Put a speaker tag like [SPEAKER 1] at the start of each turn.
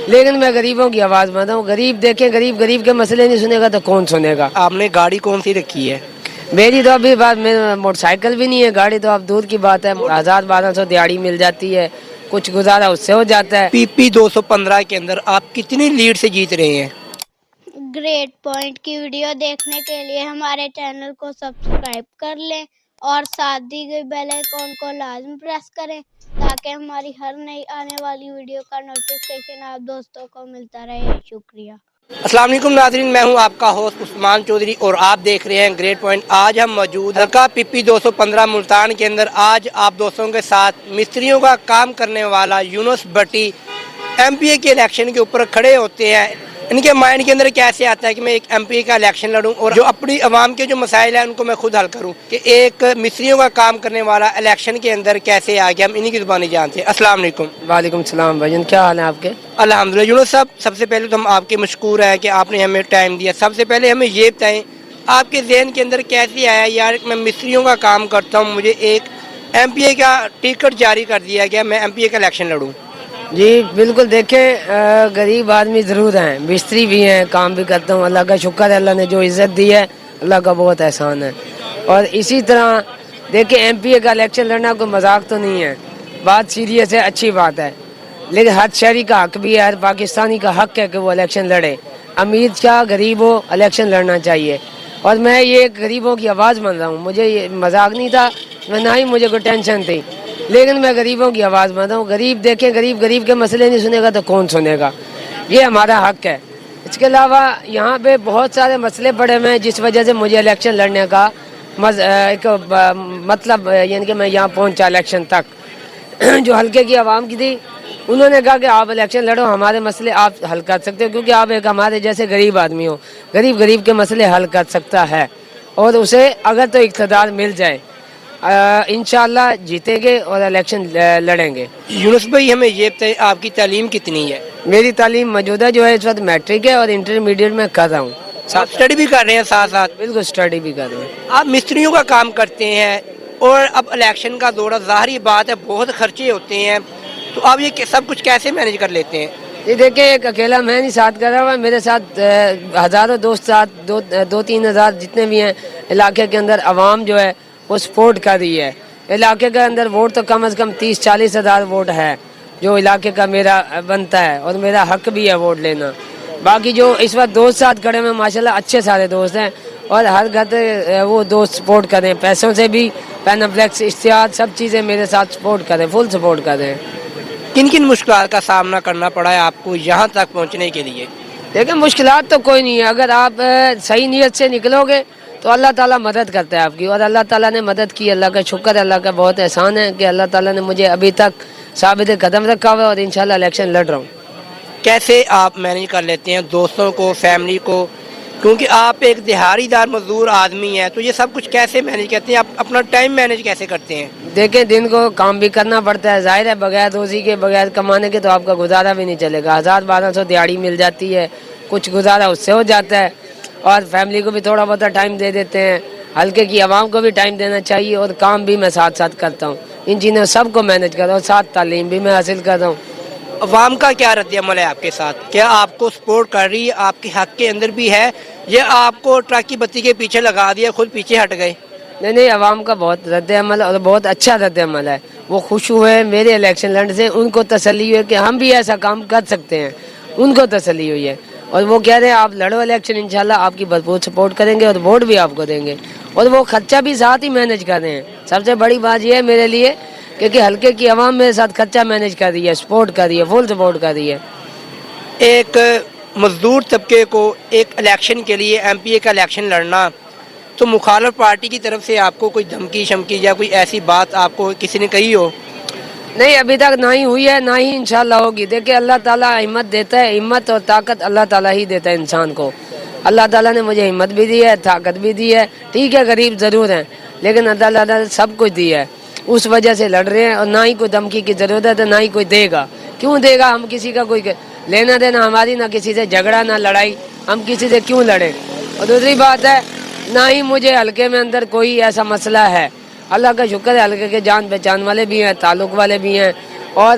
[SPEAKER 1] لیکن میں غریبوں کی آواز بنتا ہوں. غریب دیکھیں, غریب کے مسئلے نہیں سنے گا تو کون سنے گا.
[SPEAKER 2] آپ نے گاڑی کون سی رکھی ہے؟
[SPEAKER 1] میری تو ابھی بات, موٹر سائیکل بھی نہیں ہے, گاڑی تو اب دور کی بات ہے. 1000-1200 دیہڑی مل جاتی ہے, کچھ گزارا اس سے ہو جاتا ہے.
[SPEAKER 2] PP215 کے اندر آپ کتنی لیڈ سے جیت رہے ہیں؟
[SPEAKER 3] گریٹ پوائنٹ کی ویڈیو دیکھنے کے لیے ہمارے چینل کو سبسکرائب کر لیں اور ساتھ دی گئی بیل آئیکن کو لازم پریس کریں تاکہ ہماری ہر نئی آنے والی ویڈیو کا نوٹیفیکیشن آپ دوستوں کو ملتا رہے. شکریہ.
[SPEAKER 2] السلام علیکم ناظرین، میں ہوں آپ کا ہوسٹ عثمان چودھری اور آپ دیکھ رہے ہیں گریٹ پوائنٹ. آج ہم موجود حلقہ PP215 ملتان کے اندر. آج آپ دوستوں کے ساتھ مستریوں کا کام کرنے والا یونس بٹی MP کے الیکشن کے اوپر کھڑے ہوتے ہیں. ان کے مائنڈ کے اندر کیسے آتا ہے کہ میں ایک MP کا الیکشن لڑوں اور جو اپنی عوام کے جو مسائل ہیں ان کو میں خود حل کروں، کہ ایک مستریوں کا کام کرنے والا الیکشن کے اندر کیسے آ گیا. ہم انہی کی زبانی جانتے ہیں. السلام علیکم.
[SPEAKER 1] وعلیکم السلام بھائی، کیا حال ہے آپ کے؟
[SPEAKER 2] الحمدللہ. یونس صاحب، سب سے پہلے تو ہم آپ کے مشکور ہیں کہ آپ نے ہمیں ٹائم دیا. سب سے پہلے ہمیں یہ بتائیں آپ کے ذہن کے اندر کیسے آیا یار میں مستریوں کا کام کرتا ہوں، مجھے ایک MP کا ٹکٹ جاری کر دیا گیا، میں MP کا الیکشن لڑوں.
[SPEAKER 1] جی بالکل. دیکھیں غریب آدمی ضرور ہیں، مستری بھی ہیں، کام بھی کرتا ہوں. اللہ کا شکر ہے، اللہ نے جو عزت دی ہے اللہ کا بہت احسان ہے. اور اسی طرح دیکھیں MP کا الیکشن لڑنا کوئی مذاق تو نہیں ہے، بات سیریس ہے، اچھی بات ہے. لیکن ہر شہری کا حق بھی ہے، ہر پاکستانی کا حق ہے کہ وہ الیکشن لڑے. امیر کیا غریب ہو الیکشن لڑنا چاہیے. اور میں یہ غریبوں کی آواز بن رہا ہوں. مجھے یہ مذاق نہیں تھا، نہ ہی مجھے کوئی ٹینشن تھی، لیکن میں غریبوں کی آواز بن رہا ہوں. غریب دیکھیں, غریب کے مسئلے نہیں سنے گا تو کون سنے گا. یہ ہمارا حق ہے. اس کے علاوہ یہاں پہ بہت سارے مسئلے پڑے ہوئے ہیں جس وجہ سے مجھے الیکشن لڑنے کا ایک مطلب یعنی کہ میں یہاں پہنچا الیکشن تک. جو حلقے کی عوام کی تھی انہوں نے کہا کہ آپ الیکشن لڑو، ہمارے مسئلے آپ حل کر سکتے ہو کیونکہ آپ ایک ہمارے جیسے غریب آدمی ہو. غریب کے مسئلے حل کر سکتا ہے اور اسے اگر تو اقتدار مل جائے انشاءاللہ جیتیں گے اور الیکشن لڑیں گے.
[SPEAKER 2] یونس بھائی ہمیں یہ بتائیں آپ کی تعلیم کتنی ہے؟
[SPEAKER 1] میری تعلیم موجودہ جو ہے اس وقت میٹرک ہے اور انٹرمیڈیٹ میں کر رہا ہوں.
[SPEAKER 2] آپ اسٹڈی بھی کر رہے ہیں ساتھ ساتھ؟
[SPEAKER 1] بالکل اسٹڈی بھی کر رہا ہوں.
[SPEAKER 2] آپ مستریوں کا کام کرتے ہیں اور اب الیکشن کا دورہ، ظاہری بات ہے بہت خرچے ہوتے ہیں، تو آپ یہ سب کچھ کیسے مینیج کر لیتے ہیں؟
[SPEAKER 1] یہ دیکھیں ایک اکیلا میں نہیں ساتھ کر رہا ہوں، میرے ساتھ ہزاروں دوست ساتھ 2-3 ہزار جتنے بھی ہیں علاقے کے اندر. عوام جو ہے وہ سپورٹ کر رہی ہے. علاقے کے اندر ووٹ تو کم از کم 30-40 ہزار ووٹ ہے جو علاقے کا میرا بنتا ہے اور میرا حق بھی ہے ووٹ لینا. باقی جو اس وقت دوست ساتھ کھڑے ہیں ماشاءاللہ اچھے سارے دوست ہیں اور ہر گھر وہ دوست سپورٹ کریں، پیسوں سے بھی، پینافلیکس اشتہار سب چیزیں میرے ساتھ سپورٹ کریں، فل سپورٹ کریں.
[SPEAKER 2] کن مشکلات کا سامنا کرنا پڑا ہے آپ کو یہاں تک پہنچنے کے لیے؟
[SPEAKER 1] لیکن مشکلات تو کوئی نہیں ہے، اگر آپ صحیح نیت سے نکلو گے تو اللہ تعالیٰ مدد کرتا ہے آپ کی، اور اللہ تعالیٰ نے مدد کی. اللہ کا شکر ہے، اللہ کا بہت احسان ہے کہ اللہ تعالیٰ نے مجھے ابھی تک ثابت قدم رکھا ہوا ہے اور انشاءاللہ الیکشن لڑ رہا ہوں.
[SPEAKER 2] کیسے آپ مینیج کر لیتے ہیں دوستوں کو، فیملی کو، کیونکہ آپ ایک دہاڑی دار مزدور آدمی ہیں، تو یہ سب کچھ کیسے مینیج کرتے ہیں؟ آپ اپنا ٹائم مینیج کیسے کرتے ہیں؟
[SPEAKER 1] دیکھیں دن کو کام بھی کرنا پڑتا ہے، ظاہر ہے بغیر روزی کے بغیر کمانے کے تو آپ کا گزارا بھی نہیں چلے گا. 1000-1200 دیہڑی مل جاتی ہے، کچھ گزارا اس سے ہو جاتا ہے اور فیملی کو بھی تھوڑا بہت ٹائم دے دیتے ہیں. حلقے کی عوام کو بھی ٹائم دینا چاہیے اور کام بھی میں ساتھ ساتھ کرتا ہوں. ان چیزوں سب کو مینیج کر رہا ہوں، ساتھ تعلیم بھی میں حاصل کر رہا ہوں.
[SPEAKER 2] عوام کا کیا رد عمل ہے آپ کے ساتھ؟ کیا آپ کو سپورٹ کر رہی ہے؟ آپ کے حق کے اندر بھی ہے یا آپ کو ٹرک کی بتی کے پیچھے لگا دیا، خود پیچھے ہٹ گئے؟
[SPEAKER 1] نہیں، عوام کا بہت رد عمل اور بہت اچھا رد عمل ہے. وہ خوش ہوئے میرے الیکشن لڑنے سے، ان کو تسلی ہوئی کہ ہم بھی ایسا کام کر سکتے ہیں، ان کو تسلی ہوئی ہے. اور وہ کہہ رہے ہیں آپ لڑو الیکشن، انشاءاللہ آپ کی بھرپور سپورٹ کریں گے اور ووٹ بھی آپ کو دیں گے. اور وہ خرچہ بھی ساتھ ہی مینیج کر رہے ہیں. سب سے بڑی بات یہ ہے میرے لیے کہ حلقے کی عوام میرے ساتھ خرچہ مینیج کر رہی ہے، سپورٹ کر رہی ہے، فل سپورٹ کر رہی ہے.
[SPEAKER 2] ایک مزدور طبقے کو ایک الیکشن کے لیے MP کا الیکشن لڑنا، تو مخالف پارٹی کی طرف سے آپ کو کوئی دھمکی شمکی یا کوئی ایسی بات آپ کو کسی نے کہی ہو؟
[SPEAKER 1] نہیں، ابھی تک نہ ہی ہوئی ہے، نہ ہی انشاءاللہ ہوگی. دیکھیں اللہ تعالیٰ ہمت دیتا ہے، ہمت اور طاقت اللہ تعالیٰ ہی دیتا ہے انسان کو. اللہ تعالیٰ نے مجھے ہمت بھی دی ہے، طاقت بھی دی ہے. ٹھیک ہے غریب ضرور ہیں لیکن اللہ تعالیٰ نے سب کچھ دی ہے، اس وجہ سے لڑ رہے ہیں. اور نہ ہی کوئی دھمکی کی ضرورت ہے، نہ ہی کوئی دے گا. کیوں دے گا؟ ہم کسی کا کوئی لینا دینا ہماری نہ کسی سے جھگڑا نہ لڑائی، ہم کسی سے کیوں لڑیں؟ اور دوسری بات ہے نہ ہی مجھے حلقے میں اندر کوئی ایسا مسئلہ ہے. اللہ کا شکر ہے حلقے کے جان پہچان والے بھی ہیں، تعلق والے بھی ہیں اور